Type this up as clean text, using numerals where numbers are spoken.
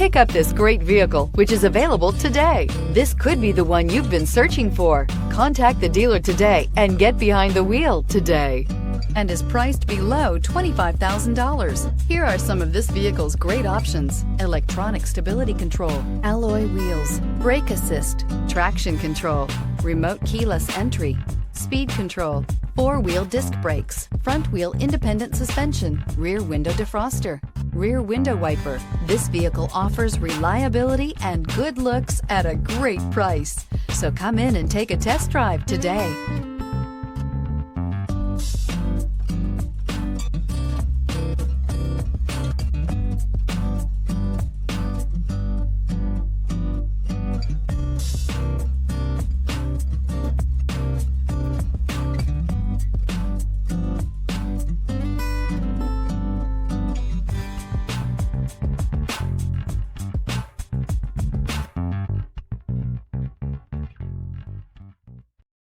Pick up this great vehicle, which is available today. This could be the one you've been searching for. Contact the dealer today and get behind the wheel today. And is priced below $25,000. Here are some of this vehicle's great options: electronic stability control, alloy wheels, brake assist, traction control, remote keyless entry, speed control, four-wheel disc brakes, front-wheel independent suspension, rear window defroster, rear window wiper. This vehicle offers reliability and good looks at a great price. So come in and take a test drive today.